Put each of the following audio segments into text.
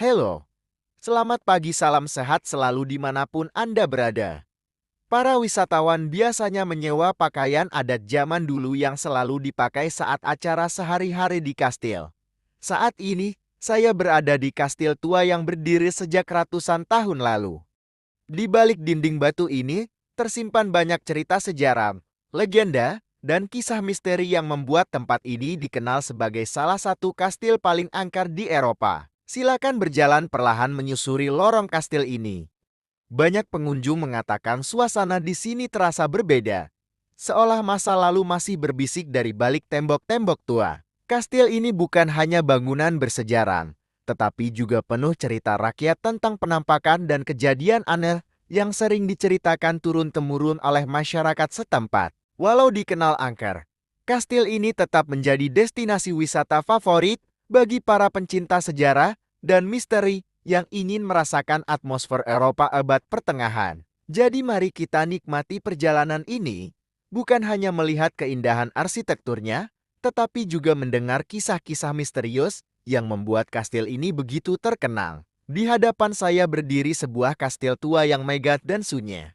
Halo, selamat pagi, salam sehat selalu dimanapun Anda berada. Para wisatawan biasanya menyewa pakaian adat zaman dulu yang selalu dipakai saat acara sehari-hari di kastil. Saat ini, saya berada di kastil tua yang berdiri sejak ratusan tahun lalu. Di balik dinding batu ini, tersimpan banyak cerita sejarah, legenda, dan kisah misteri yang membuat tempat ini dikenal sebagai salah satu kastil paling angker di Eropa. Silakan berjalan perlahan menyusuri lorong kastil ini. Banyak pengunjung mengatakan suasana di sini terasa berbeda, seolah masa lalu masih berbisik dari balik tembok-tembok tua. Kastil ini bukan hanya bangunan bersejarah, tetapi juga penuh cerita rakyat tentang penampakan dan kejadian aneh yang sering diceritakan turun-temurun oleh masyarakat setempat. Walau dikenal angker, kastil ini tetap menjadi destinasi wisata favorit bagi para pencinta sejarah dan misteri yang ingin merasakan atmosfer Eropa abad pertengahan. Jadi mari kita nikmati perjalanan ini, bukan hanya melihat keindahan arsitekturnya, tetapi juga mendengar kisah-kisah misterius yang membuat kastil ini begitu terkenal. Di hadapan saya berdiri sebuah kastil tua yang megah dan sunyi.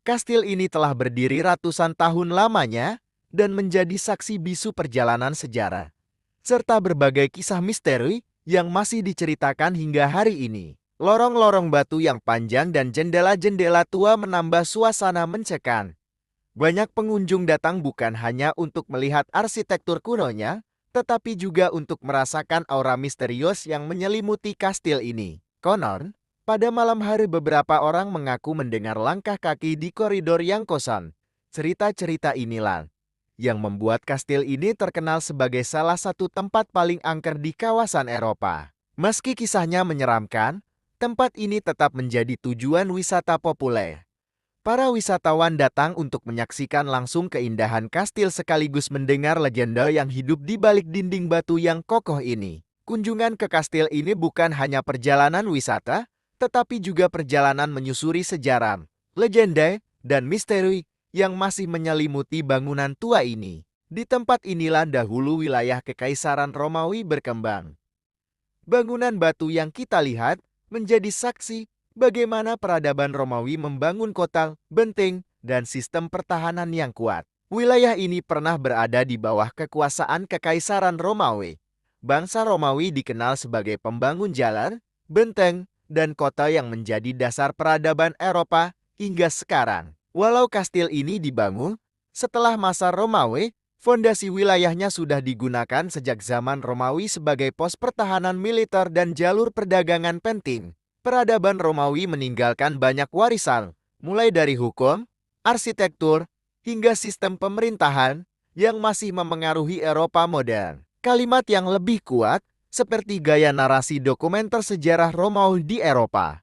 Kastil ini telah berdiri ratusan tahun lamanya dan menjadi saksi bisu perjalanan sejarah, serta berbagai kisah misteri yang masih diceritakan hingga hari ini. Lorong-lorong batu yang panjang dan jendela-jendela tua menambah suasana mencekam. Banyak pengunjung datang bukan hanya untuk melihat arsitektur kunonya, tetapi juga untuk merasakan aura misterius yang menyelimuti kastil ini. Konon, pada malam hari beberapa orang mengaku mendengar langkah kaki di koridor yang kosong. Cerita-cerita inilah yang membuat kastil ini terkenal sebagai salah satu tempat paling angker di kawasan Eropa. Meski kisahnya menyeramkan, tempat ini tetap menjadi tujuan wisata populer. Para wisatawan datang untuk menyaksikan langsung keindahan kastil sekaligus mendengar legenda yang hidup di balik dinding batu yang kokoh ini. Kunjungan ke kastil ini bukan hanya perjalanan wisata, tetapi juga perjalanan menyusuri sejarah, legenda, dan misteri yang masih menyelimuti bangunan tua ini. Di tempat inilah dahulu wilayah Kekaisaran Romawi berkembang. Bangunan batu yang kita lihat menjadi saksi bagaimana peradaban Romawi membangun kota, benteng, dan sistem pertahanan yang kuat. Wilayah ini pernah berada di bawah kekuasaan Kekaisaran Romawi. Bangsa Romawi dikenal sebagai pembangun jalan, benteng, dan kota yang menjadi dasar peradaban Eropa hingga sekarang. Walau kastil ini dibangun setelah masa Romawi, fondasi wilayahnya sudah digunakan sejak zaman Romawi sebagai pos pertahanan militer dan jalur perdagangan penting. Peradaban Romawi meninggalkan banyak warisan, mulai dari hukum, arsitektur, hingga sistem pemerintahan yang masih memengaruhi Eropa modern. Kalimat yang lebih kuat, seperti gaya narasi dokumenter sejarah Romawi di Eropa,